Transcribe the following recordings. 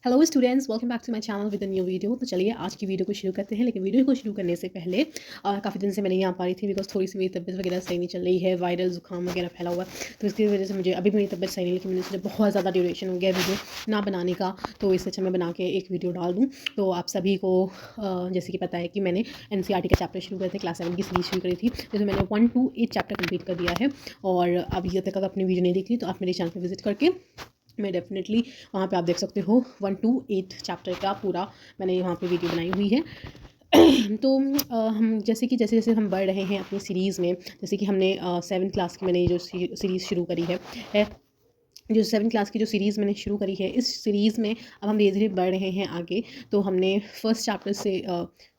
Hello students, welcome back to my channel with a new video. तो चलिए आज की वीडियो को शुरू करते हैं। लेकिन वीडियो को शुरू करने से पहले काफ़ी दिन से मैं नहीं आ पा रही थी बिकॉज थोड़ी सी मेरी तबीयत वगैरह सही नहीं चल रही है। वायरल जुकाम वगैरह फैला हुआ है, तो इसकी वजह से मुझे अभी भी मेरी तबीयत सही नहीं, लेकिन मैंने सोचा बहुत ज़्यादा ड्यूरेशन हो गया वीडियो ना बनाने का, तो इससे अच्छा मैं बना के एक वीडियो डाल दूँ। तो आप सभी को जैसे कि पता है कि मैंने NCERT का चैप्टर शुरू करे थे, क्लास 7 की सीरीज शुरू करी थी, जैसे मैंने 1 to 8 चैप्टर कंप्लीट कर दिया है। और अब ये तक अगर अपनी वीडियो नहीं देखी तो आप मेरे चैनल पर विजिट करके मैं डेफिनेटली वहाँ पे आप देख सकते हो 1 to 8 चैप्टर का पूरा मैंने वहाँ पे वीडियो बनाई हुई है। तो हम जैसे जैसे हम बढ़ रहे हैं अपनी सीरीज़ में, जैसे कि हमने 7th क्लास की मैंने ये जो सीरीज़ शुरू करी है जो 7th क्लास की जो सीरीज़ मैंने शुरू करी है, इस सीरीज़ में अब हम धीरे धीरे बढ़ रहे हैं आगे। तो हमने फर्स्ट चैप्टर से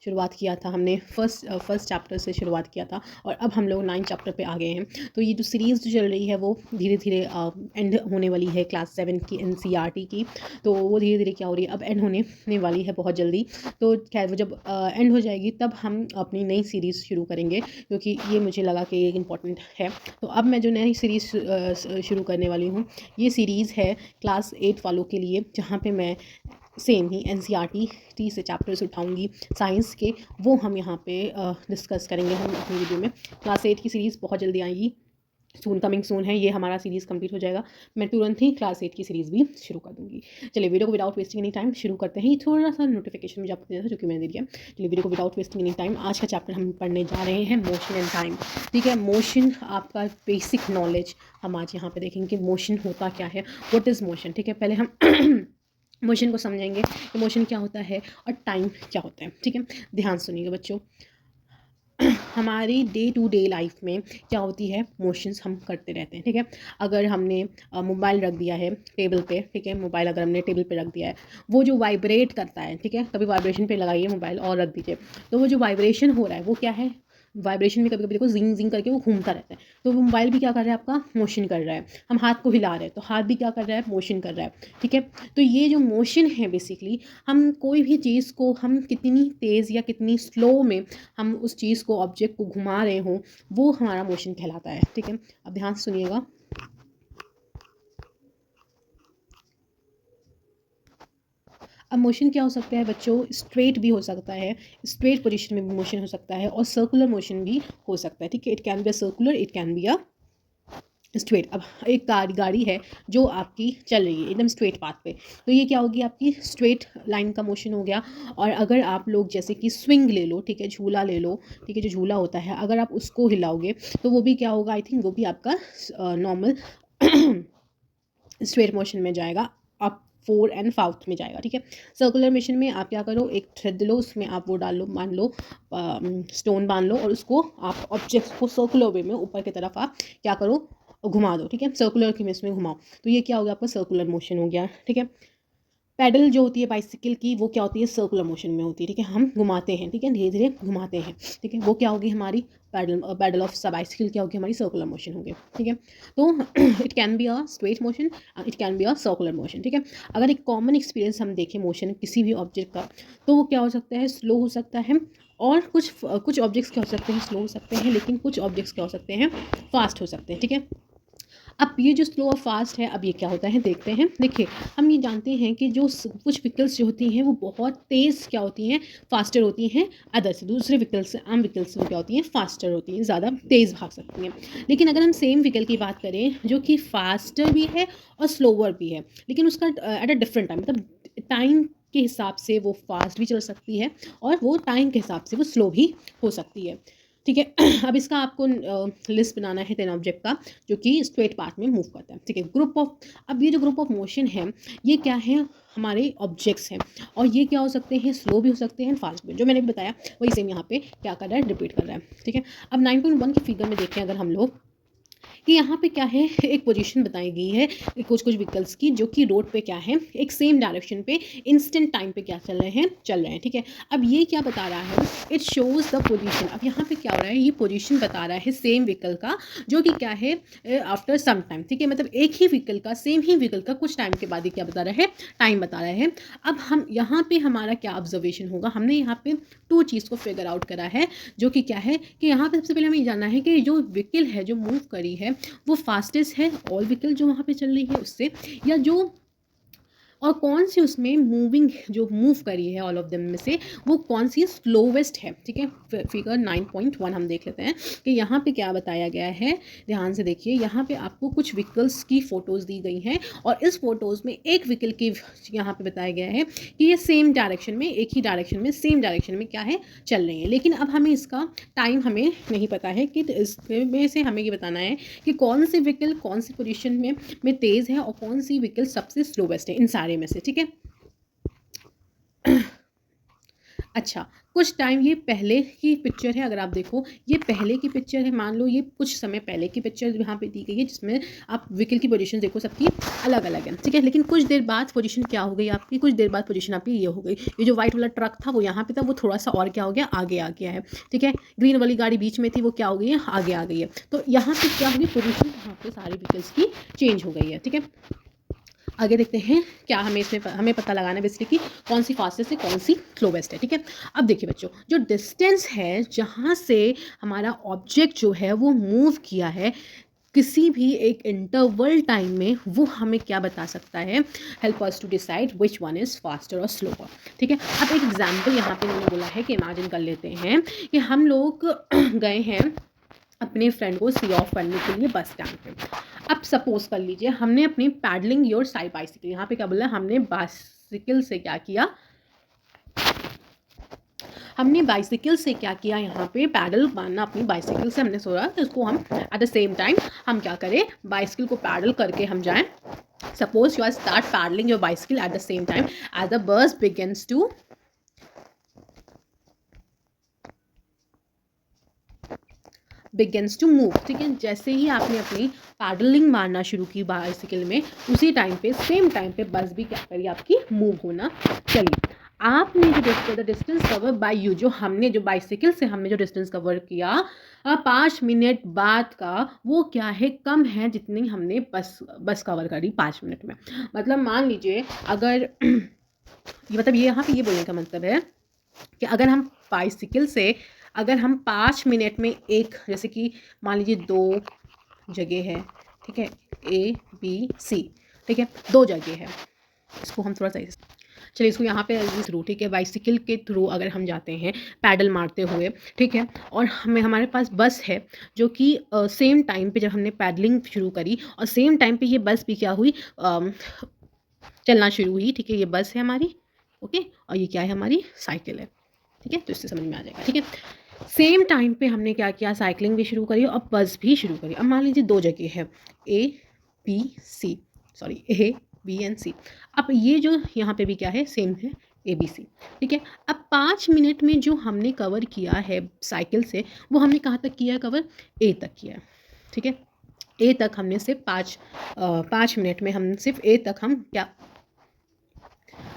शुरुआत किया था, हमने फर्स्ट चैप्टर से शुरुआत किया था और अब हम लोग 9 चैप्टर पे आ गए हैं। तो ये जो सीरीज़ जो चल रही है वो धीरे धीरे एंड होने वाली है, क्लास 7 की NCERT की। तो वो धीरे धीरे क्या हो रही है, अब एंड होने वाली है बहुत जल्दी। तो खैर वो जब एंड हो जाएगी तब हम अपनी नई सीरीज़ शुरू करेंगे, क्योंकि ये मुझे लगा कि ये इम्पॉर्टेंट है। तो अब मैं जो नई सीरीज़ शुरू करने वाली हूँ, ये सीरीज़ है क्लास 8 वालों के लिए, जहाँ पे मैं सेम ही NCERT से चैप्टर्स उठाऊंगी साइंस के, वो हम यहाँ पे डिस्कस करेंगे हम अपनी वीडियो में। क्लास 8 की सीरीज़ बहुत जल्दी आएगी, सून कमिंग सून है, ये हमारा सीरीज़ कंप्लीट हो जाएगा, मैं तुरंत ही क्लास 8 की सीरीज़ भी शुरू कर दूँगी। चलिए वीडियो को विदाउट वेस्टिंग एनी टाइम शुरू करते हैं। थोड़ा सा नोटिफिकेशन मुझे आपको देना था जो कि मैंने दे दिया। चलिए वीडियो को विदाउट वेस्टिंग एनी टाइम, आज का चैप्टर हम पढ़ने जा रहे हैं मोशन एंड टाइम। ठीक है, मोशन आपका बेसिक नॉलेज हम आज यहाँ पे देखेंगे कि मोशन होता क्या है, व्हाट इज़ मोशन। ठीक है, पहले हम मोशन को समझेंगे कि मोशन क्या होता है और टाइम क्या होता है। ठीक है, ध्यान सुनिएगा बच्चों। हमारी डे टू डे लाइफ में क्या होती है, मोशंस हम करते रहते हैं। ठीक है, अगर हमने मोबाइल रख दिया है टेबल पे, ठीक है, मोबाइल अगर हमने टेबल पे रख दिया है, वो जो वाइब्रेट करता है, ठीक है, कभी वाइब्रेशन पे लगाइए मोबाइल और रख दीजिए, तो वो जो वाइब्रेशन हो रहा है वो क्या है, वाइब्रेशन में कभी कभी देखो जिंग जिंग करके वो घूमता रहता है, तो वो मोबाइल भी क्या कर रहा है, आपका मोशन कर रहा है। हम हाथ को हिला रहे हैं तो हाथ भी क्या कर रहा है, मोशन कर रहा है। ठीक है, तो ये जो मोशन है बेसिकली, हम कोई भी चीज़ को हम कितनी तेज़ या कितनी स्लो में हम उस चीज़ को, ऑब्जेक्ट को घुमा रहे हों, वो हमारा मोशन कहलाता है। ठीक है, अब ध्यान से सुनिएगा। अब मोशन क्या हो सकता है बच्चों, स्ट्रेट भी हो सकता है, स्ट्रेट पोजीशन में भी मोशन हो सकता है और सर्कुलर मोशन भी हो सकता है। ठीक है, it can be a circular, it can be a straight. अब एक गाड़ी है जो आपकी चल रही है एकदम स्ट्रेट पाथ पे, तो ये क्या होगी, आपकी स्ट्रेट लाइन का मोशन हो गया। और अगर आप लोग जैसे कि स्विंग ले लो, ठीक है, झूला ले लो, ठीक है, जो झूला होता है अगर आप उसको हिलाओगे तो वो भी क्या होगा, आई थिंक वो भी आपका नॉर्मल स्ट्रेट मोशन में जाएगा, अप फोर एंड फाउथ में जाएगा। ठीक है, सर्कुलर मोशन में आप क्या करो, एक थ्रेड लो, उसमें आप वो डाल लो, मान लो स्टोन बांध लो और उसको आप ऑब्जेक्ट को सर्कुलर वे में ऊपर की तरफ आप क्या करो, घुमा दो। ठीक है, सर्कुलर की में इसमें घुमाओ, तो ये क्या हो गया, आपका सर्कुलर मोशन हो गया। ठीक है, पैडल जो होती है बाइसिकल की, वो क्या होती है, सर्कुलर मोशन में होती है। ठीक है, हम घुमाते हैं, ठीक है, धीरे धीरे घुमाते हैं। ठीक है, वो क्या होगी हमारी पैडल ऑफ बाइसिकल क्या होगी, हमारी सर्कुलर मोशन होगी। ठीक है, तो it can be a straight motion, it can be a circular motion. ठीक है, अगर एक कॉमन एक्सपीरियंस हम देखें मोशन किसी भी ऑब्जेक्ट का, तो वो क्या हो सकता है, स्लो हो सकता है, और कुछ ऑब्जेक्ट्स क्या हो सकते हैं, स्लो हो सकते हैं, लेकिन कुछ ऑब्जेक्ट्स क्या हो सकते हैं, फास्ट हो सकते हैं। ठीक है, अब ये जो स्लो और फास्ट है, अब ये क्या होता है देखते हैं। देखिए, हम ये जानते हैं कि जो कुछ व्हीकल्स जो होती हैं वो बहुत तेज़ क्या होती हैं, फास्टर होती हैं अदर से, दूसरे व्हीकल्स से, आम व्हीकल्स से वो क्या होती हैं, फास्टर होती हैं, ज़्यादा तेज़ भाग सकती हैं। लेकिन अगर हम सेम व्हीकल की बात करें जो कि फास्टर भी है और स्लोवर भी है, लेकिन उसका एट अ डिफरेंट टाइम, मतलब टाइम के हिसाब से वो फास्ट भी चल सकती है और वो टाइम के हिसाब से वो स्लो भी हो सकती है। ठीक है, अब इसका आपको लिस्ट बनाना है 10 ऑब्जेक्ट का जो कि स्ट्रेट पाथ में मूव करता है। ठीक है, ग्रुप ऑफ, अब ये जो ग्रुप ऑफ मोशन है ये क्या है, हमारे ऑब्जेक्ट्स हैं, और ये क्या हो सकते हैं, स्लो भी हो सकते हैं, फास्ट भी। जो मैंने भी बताया वही सेम यहाँ पे क्या कर रहा है, रिपीट कर रहा है। ठीक है, अब 9.1 की फिगर में देखें अगर हम लोग, कि यहाँ पे क्या है, एक पोजीशन बताई गई है कुछ कुछ व्हीकल्स की जो कि रोड पे क्या है, एक सेम डायरेक्शन पे इंस्टेंट टाइम पे क्या चल रहे हैं। ठीक है, अब ये क्या बता रहा है, इट शोज़ द पोजीशन। अब यहाँ पे क्या हो रहा है, ये पोजीशन बता रहा है सेम व्हीकल का, जो कि क्या है, आफ्टर सम टाइम। ठीक है, मतलब एक ही व्हीकल का, सेम ही व्हीकल का कुछ टाइम के बाद ही क्या बता रहा है, टाइम बता रहा है। अब हम यहाँ पे हमारा क्या ऑब्जर्वेशन होगा, हमने यहाँ पे 2 चीज़ को फिगर आउट करा है, जो कि क्या है कि यहाँ पे सबसे पहले हमें ये जानना है कि जो व्हीकल है जो मूव करी है वो फास्टेस्ट है ऑल व्हीकल जो वहाँ पे चल रही है उससे, या जो और कौन सी उसमें मूविंग जो मूव करी है ऑल ऑफ देम में से वो कौन सी स्लोवेस्ट है। ठीक है, फिगर 9.1 हम देख लेते हैं कि यहाँ पे क्या बताया गया है। ध्यान से देखिए, यहाँ पे आपको कुछ व्हीकल्स की फ़ोटोज़ दी गई हैं और इस फोटोज़ में एक व्हीकल की यहाँ पे बताया गया है कि ये सेम डायरेक्शन में, एक ही डायरेक्शन में, सेम डायरेक्शन में क्या है, चल रही है। लेकिन अब हमें इसका टाइम हमें नहीं पता है कि इसमें से हमें ये बताना है कि कौन सी व्हीकल कौन सी पोजीशन में तेज़ है और कौन सी व्हीकल सबसे स्लोवेस्ट है इन सारे में से। ठीक है, अच्छा, कुछ टाइम ये पहले की पिक्चर है, अगर आप देखो ये पहले की पिक्चर है, मान लो ये कुछ समय पहले की पिक्चर यहाँ पे दी गई है जिसमें आप व्हीकल की पोजीशन देखो सबकी अलग अलग है। ठीक है, लेकिन कुछ देर बाद पोजीशन क्या हो गई आपकी, कुछ देर बाद पोजीशन आपकी ये हो गई। ये जो व्हाइट वाला ट्रक था वो यहाँ पे था, वो थोड़ा सा और क्या हो गया, आगे आ गया है। ठीक है, ग्रीन वाली गाड़ी बीच में थी, वो क्या हो गई है, आगे आ गई है। तो यहाँ पर क्या होगी, पोजीशन यहाँ पे सारी व्हीकल्स की चेंज हो गई है। ठीक है, आगे देखते हैं क्या हमें इसमें हमें पता लगाना है बेसिकली कि कौन सी फास्टेस्ट है कौन सी स्लोवेस्ट है। ठीक है, अब देखिए बच्चों, जो डिस्टेंस है जहाँ से हमारा ऑब्जेक्ट जो है वो मूव किया है किसी भी एक इंटरवल टाइम में, वो हमें क्या बता सकता है, help us to decide which one is faster or slower. ठीक है, अब एक एग्जाम्पल यहाँ पे मैंने बोला है कि इमेजिन कर लेते हैं कि हम लोग गए हैं अपने फ्रेंड को सी ऑफ करने के लिए बस स्टैंड पे। अब सपोज कर लीजिए हमने अपनी पैडलिंग योर साइड बाइसिकल, यहाँ पे क्या बोला, हमने बाइसिकल से क्या किया, हमने बाइसिकल से क्या किया, यहाँ पे पैडल मारना अपनी बाइसिकल से हमने सोचा कि उसको हम एट द सेम टाइम हम क्या करें, बाइसिकल को पैडल करके हम जाएं। Suppose you are start pedalling your bicycle at the same time as the bus begins to move. ठीक है, जैसे ही आपने अपनी पैडलिंग मारना शुरू की बाइसिकल में, उसी टाइम पे सेम टाइम पे बस भी क्या करी आपकी, मूव होना चली। आपने जो डिस्टेंस कवर बाय यू, जो हमने जो बाइसिकल से हमने जो डिस्टेंस कवर किया 5 मिनट बाद का, वो क्या है, कम है जितनी हमने बस कवर करी 5 मिनट में। मतलब मान लीजिए अगर ये मतलब ये यहाँ पे ये बोलने का मतलब है कि अगर हम बाइसिकल से अगर हम 5 मिनट में एक, जैसे कि मान लीजिए 2 जगह है, ठीक है, ABC, ठीक है, 2 जगह है, इसको हम थोड़ा सा चलिए इसको यहाँ पे थ्रू, ठीक है, बाइसिकल के थ्रू अगर हम जाते हैं पैडल मारते हुए, ठीक है, और हमारे पास बस है जो कि सेम टाइम पे जब हमने पैडलिंग शुरू करी और सेम टाइम पे ये बस भी क्या हुई, चलना शुरू हुई। ठीक है, ये बस है हमारी, ओके, और ये क्या है, हमारी साइकिल है। ठीक है, तो इससे समझ में आ जाएगा। ठीक है, सेम टाइम पे हमने क्या किया, साइकिलिंग भी शुरू करी और बस भी शुरू करी। अब मान लीजिए 2 जगह है ABC, अब ये जो यहाँ पे भी क्या है, सेम है ABC। ठीक है, अब 5 मिनट में जो हमने कवर किया है साइकिल से, वो हमने कहाँ तक किया है कवर, A तक किया है। ठीक है, A तक हमने सिर्फ 5 मिनट में हम सिर्फ A तक हम क्या,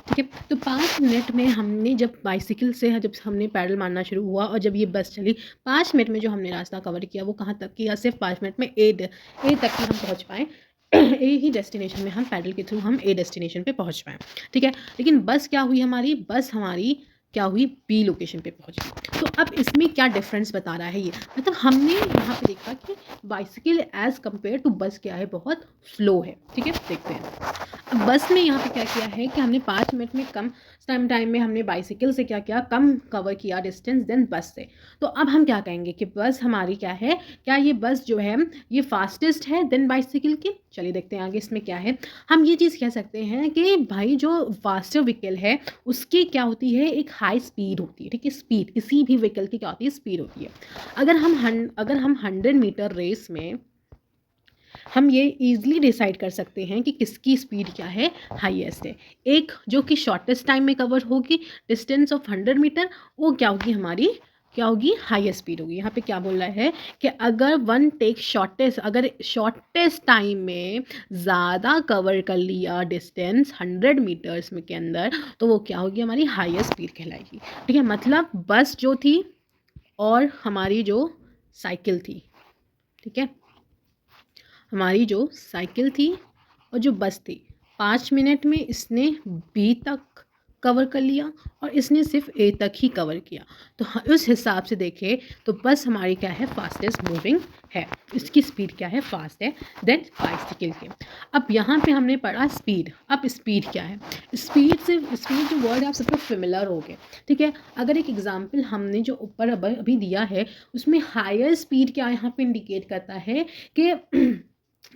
ठीक है, तो 5 मिनट में हमने जब बाइसिकल से जब हमने पैडल मारना शुरू हुआ और जब ये बस चली, 5 मिनट में जो हमने रास्ता कवर किया वो कहाँ तक किया, सिर्फ 5 मिनट में ए तक ही हम पहुँच पाएँ। ए ही डेस्टिनेशन में हम पैडल के थ्रू हम ए डेस्टिनेशन पे पहुँच पाएँ। ठीक है, लेकिन बस क्या हुई, हमारी बस हमारी क्या हुई, बी लोकेशन पे पहुँच गई। तो अब इसमें क्या डिफरेंस बता रहा है ये, मतलब हमने यहाँ पे देखा कि बाइसिकल एज़ कम्पेयर टू बस क्या है, बहुत स्लो है। ठीक है, देखते हैं अब बस में यहाँ पे क्या किया है कि हमने 5 मिनट में कम टाइम में हमने बाइसिकल से क्या किया, कम कवर किया डिस्टेंस देन बस से। तो अब हम क्या कहेंगे कि बस हमारी क्या है, क्या ये बस जो है ये फास्टेस्ट है देन बाइसिकल की। चलिए देखते हैं आगे इसमें क्या है। हम ये चीज़ कह सकते हैं कि भाई जो फास्टर व्हीकल है उसकी क्या होती है, एक हाई स्पीड होती है। ठीक है, स्पीड किसी भी व्हीकल की क्या होती है, स्पीड होती है। अगर हम 100 मीटर रेस में हम ये ईज़िली डिसाइड कर सकते हैं कि किसकी स्पीड क्या है, हाईएस्ट है। एक जो कि शॉर्टेस्ट टाइम में कवर होगी डिस्टेंस ऑफ 100 मीटर, वो क्या होगी, हमारी क्या होगी, हाईएस्ट स्पीड होगी। यहाँ पे क्या बोल रहा है कि अगर शॉर्टेस्ट टाइम में ज़्यादा कवर कर लिया डिस्टेंस 100 मीटर्स में के अंदर, तो वो क्या होगी, हमारी हाईएस्ट स्पीड कहलाएगी। ठीक है, मतलब बस जो थी और हमारी जो साइकिल थी, ठीक है, हमारी जो साइकिल थी और जो बस थी, 5 मिनट में इसने बी तक कवर कर लिया और इसने सिर्फ ए तक ही कवर किया। तो उस हिसाब से देखें तो बस हमारी क्या है, फास्टेस्ट मूविंग है। इसकी स्पीड क्या है, फास्ट है देन बाइसिकल के। अब यहाँ पे हमने पढ़ा स्पीड। अब स्पीड क्या है, स्पीड जो वर्ड है आप सबको फेमिलर हो गए, ठीक है। अगर एक एग्जांपल हमने जो ऊपर अभी दिया है उसमें हायर स्पीड क्या यहाँ पे इंडिकेट करता है कि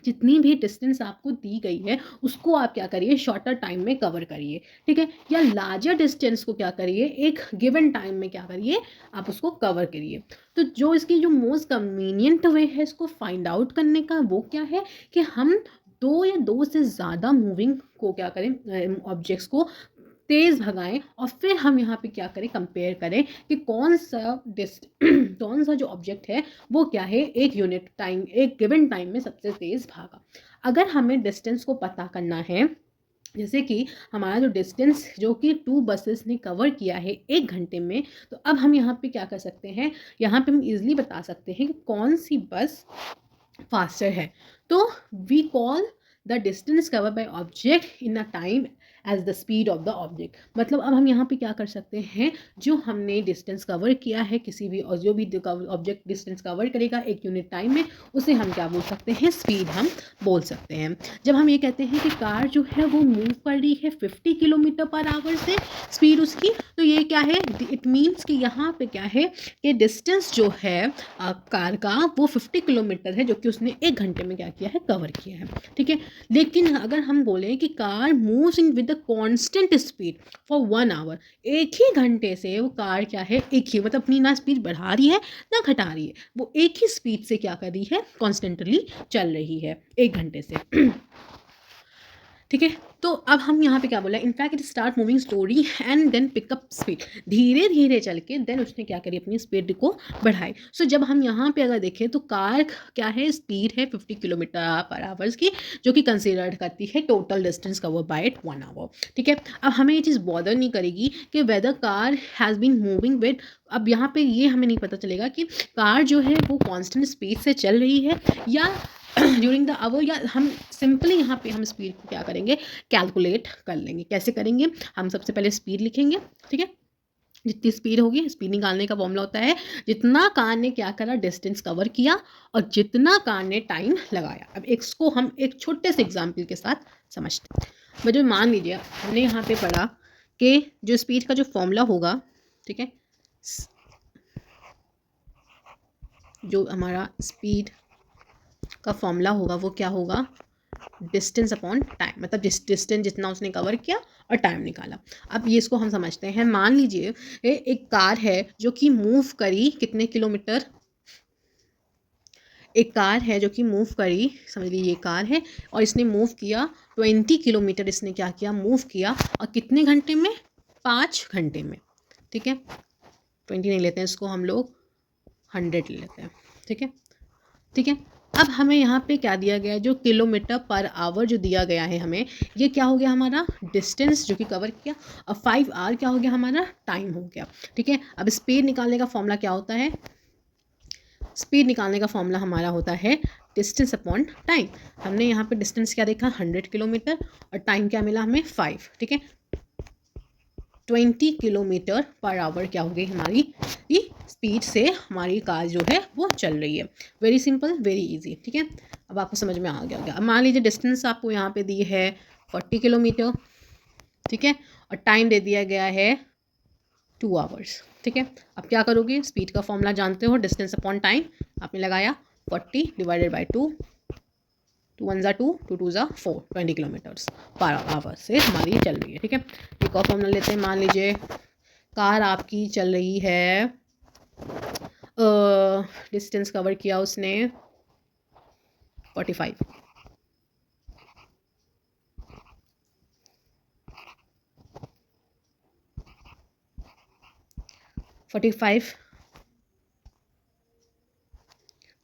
जितनी भी डिस्टेंस आपको दी गई है उसको आप क्या करिए, शॉर्टर टाइम में कवर करिए, ठीक है। या लार्जर डिस्टेंस को क्या करिए, एक गिवन टाइम में क्या करिए, आप उसको कवर करिए। तो जो इसकी जो मोस्ट कन्वीनियंट वे है इसको फाइंड आउट करने का वो क्या है कि हम दो या दो से ज़्यादा मूविंग को क्या करें, ऑब्जेक्ट्स को तेज़ भगाएं और फिर हम यहाँ पे क्या करें, कंपेयर करें कि कौन सा कौन सा जो ऑब्जेक्ट है वो क्या है, एक यूनिट टाइम, एक गिवन टाइम में सबसे तेज़ भागा। अगर हमें डिस्टेंस को पता करना है, जैसे कि हमारा जो डिस्टेंस जो कि 2 बसेस ने कवर किया है 1 घंटे में, तो अब हम यहाँ पे क्या कर सकते हैं, यहाँ पे हम इजीली बता सकते हैं कि कौन सी बस फास्टर है। तो we call the distance cover by object in a time as the speed of the object. मतलब अब हम यहाँ पे क्या कर सकते हैं, जो हमने डिस्टेंस कवर किया है किसी भी, और जो भी ऑब्जेक्ट डिस्टेंस कवर करेगा एक यूनिट टाइम में, उसे हम क्या बोल सकते हैं, स्पीड हम बोल सकते हैं। जब हम ये कहते हैं कि कार जो है वो मूव कर रही है 50 किलोमीटर पर आवर से स्पीड उसकी, तो ये क्या है, इट मीन्स कि यहाँ पे क्या है कि डिस्टेंस जो है कार का वो 50 किलोमीटर है, जो कि उसने 1 घंटे में क्या किया है, कवर किया है, ठीक है। लेकिन अगर हम बोलें कि car moves in with the constant speed for 1 hour, एक ही घंटे से वो कार क्या है, एक ही, मतलब अपनी ना स्पीड बढ़ा रही है ना घटा रही है, वो एक ही स्पीड से क्या कर रही है, कॉन्स्टेंटली चल रही है 1 घंटे से, ठीक है। तो अब हम यहाँ पे क्या बोला, in fact it start moving slowly and then pick up speed, धीरे धीरे चल के देन उसने क्या करी, अपनी स्पीड को बढ़ाई। सो जब हम यहाँ पे अगर देखें तो कार क्या है, स्पीड है 50 किलोमीटर पर आवर्स की, जो कि कंसिडर्ड करती है total distance cover by 1 hour, ठीक है। अब हमें ये चीज़ बॉदर नहीं करेगी कि whether car has been moving with, अब यहाँ पे ये हमें नहीं पता चलेगा कि कार जो है वो कॉन्स्टेंट स्पीड से चल रही है या ड्यूरिंग द आवर, या हम सिंपली यहाँ पे हम स्पीड को क्या करेंगे, कैलकुलेट कर लेंगे। कैसे करेंगे, हम सबसे पहले स्पीड लिखेंगे, ठीक है। जितनी स्पीड होगी, स्पीड निकालने का फॉर्मूला होता है जितना कार ने क्या करा, डिस्टेंस कवर किया और जितना कार ने टाइम लगाया। अब इसको हम एक छोटे से एग्जाम्पल के साथ समझते हैं। मतलब मान लीजिए हमने यहाँ पे पढ़ा कि जो स्पीड का जो फॉर्मूला होगा, ठीक है, जो हमारा स्पीड का फॉर्मूला होगा वो क्या होगा, डिस्टेंस अपॉन टाइम, मतलब डिस्टेंस जितना उसने कवर किया और टाइम निकाला। अब ये इसको हम समझते हैं। मान लीजिए एक कार है जो कि मूव करी कितने किलोमीटर, एक कार है जो कि मूव करी, समझ लीजिए ये कार है और इसने मूव किया 20 किलोमीटर, इसने क्या किया, मूव किया, और कितने घंटे में, 5 घंटे में, ठीक है। 20 नहीं लेते हैं इसको, हम लोग 100 ले लेते हैं, ठीक है, ठीक है। अब हमें यहाँ पे क्या दिया गया है, जो किलोमीटर पर आवर जो दिया गया है हमें, ये क्या हो गया, हमारा डिस्टेंस जो कि कवर किया, और 5 आवर क्या हो गया, हमारा टाइम हो गया, ठीक है। अब स्पीड निकालने का फॉर्मूला क्या होता है, स्पीड निकालने का फॉर्मूला हमारा होता है डिस्टेंस अपॉन टाइम। हमने यहाँ पे डिस्टेंस क्या देखा, 100 किलोमीटर, और टाइम क्या मिला हमें, 5, ठीक है। 20 किलोमीटर पर आवर क्या हो गई हमारी स्पीड से हमारी कार जो है वो चल रही है। वेरी सिंपल, वेरी इजी, ठीक है। अब आपको समझ में आ गया होगा। अब मान लीजिए डिस्टेंस आपको यहाँ पे दी है 40 किलोमीटर, ठीक है, और टाइम दे दिया गया है 2 आवर्स, ठीक है। अब क्या करोगे, स्पीड का फॉर्मूला जानते हो, डिस्टेंस अपॉन टाइम, आपने लगाया 40 divided by 2, 2 1 2, 2 2 4, 20 kilometres per hour से हमारी चल रही है, ठीक है। एक और फॉर्मूला लेते हैं। मान लीजिए कार आपकी चल रही है, डिस्टेंस कवर किया उसने 45,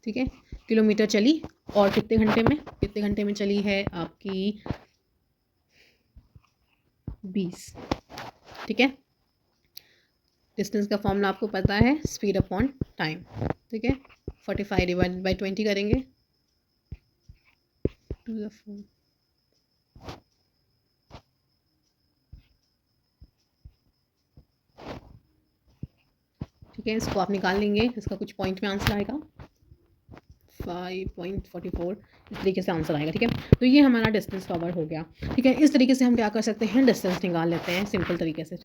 ठीक है, किलोमीटर चली, और कितने घंटे में चली है आपकी 20, ठीक है। डिस्टेंस का फॉर्मूला आपको पता है, स्पीड अपॉन टाइम, ठीक है। 45 डिवाइडेड बाई 20 करेंगे, 2 4, ठीक है। इसको आप निकाल लेंगे, इसका कुछ पॉइंट में आंसर आएगा 5.44 इस तरीके से आंसर आएगा। ठीक है, तो ये हमारा डिस्टेंस कवर हो गया। ठीक है, इस तरीके से हम क्या कर सकते हैं, डिस्टेंस निकाल लेते हैं सिंपल तरीके से।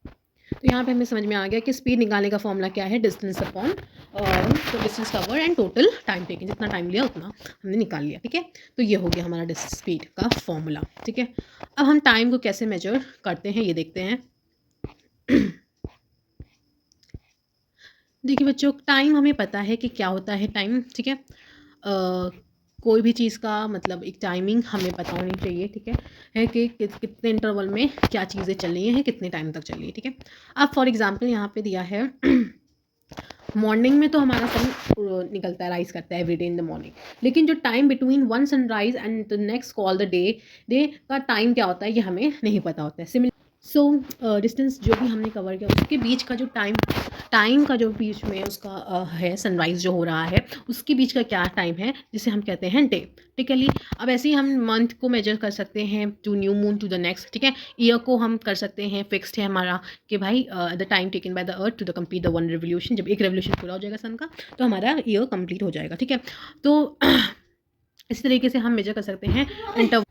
तो यहाँ पे हमें समझ में आ गया कि स्पीड निकालने का फॉर्मूला क्या है, डिस्टेंस अपॉन तो distance cover and total time taken, जितना टाइम लिया उतना हमने निकाल लिया। ठीक है, तो ये हो गया हमारा स्पीड का फॉर्मूला। ठीक है, अब हम टाइम को कैसे मेजर करते हैं ये देखते हैं। देखिए बच्चों, टाइम हमें पता है कि क्या होता है टाइम। ठीक है, कोई भी चीज़ का मतलब एक टाइमिंग हमें पता होनी चाहिए। ठीक है कि कितने इंटरवल में क्या चीज़ें चल रही हैं, कितने टाइम तक चल रही है। ठीक है, अब फॉर एग्जांपल यहाँ पे दिया है मॉर्निंग में तो हमारा सन निकलता है, राइज करता है एवरीडे इन द मॉर्निंग, लेकिन जो time between one sunrise and the next call the day, day का टाइम क्या होता है ये हमें नहीं पता होता है। सिमिलर सो डिस्टेंस जो भी हमने कवर किया उसके बीच का जो टाइम का जो बीच में उसका है सनराइज़ जो हो रहा है उसके बीच का क्या टाइम है जिसे हम कहते हैं डे। टिकली अब ऐसे ही हम मंथ को मेजर कर सकते हैं to new moon to the next. ठीक है, ईयर को हम कर सकते हैं, फिक्स्ड है हमारा कि भाई the time taken by the earth to the complete the one revolution, जब एक रेवोल्यूशन पूरा हो जाएगा सन का तो हमारा ईयर कंप्लीट हो जाएगा। ठीक है, तो इसी तरीके से हम मेजर कर सकते हैं इंटर।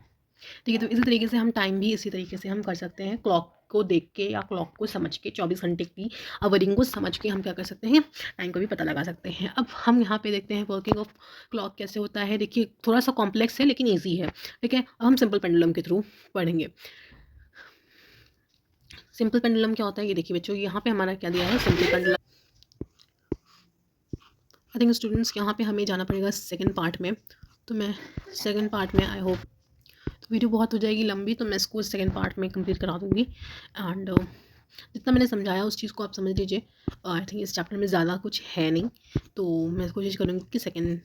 ठीक है, तो इसी तरीके से हम टाइम भी इसी तरीके से हम कर सकते हैं, क्लॉक को देख के या क्लॉक को समझ के 24 घंटे की आवरिंग को समझ के हम क्या कर सकते हैं, टाइम को भी पता लगा सकते हैं। अब हम यहाँ पे देखते हैं वर्किंग ऑफ क्लॉक कैसे होता है। देखिए थोड़ा सा कॉम्प्लेक्स है लेकिन ईजी है। ठीक है, अब हम सिंपल पेंडुलम के थ्रू पढ़ेंगे। सिंपल पेंडुलम क्या होता है ये देखिए बच्चों, यहाँ पे हमारा क्या दिया है, simple pendulum. I think students यहाँ पे हमें जाना पड़ेगा सेकेंड पार्ट में, तो मैं सेकेंड पार्ट में आई होप तो वीडियो बहुत हो जाएगी लंबी, तो मैं इसको सेकंड पार्ट में कंप्लीट करा दूँगी। एंड जितना मैंने समझाया उस चीज़ को आप समझ लीजिए। आई थिंक इस चैप्टर में ज़्यादा कुछ है नहीं, तो मैं कोशिश करूँगी कि सेकंड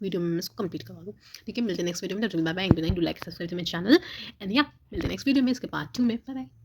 वीडियो में मैं इसको कंप्लीट करवा दूँ। ठीक है, मिलते हैं नेक्स्ट वीडियो में। Bye bye, do like subscribe to my channel and या मिलते हैं नेक्स्ट वीडियो में इसके पार्ट 2 में। Bye bye.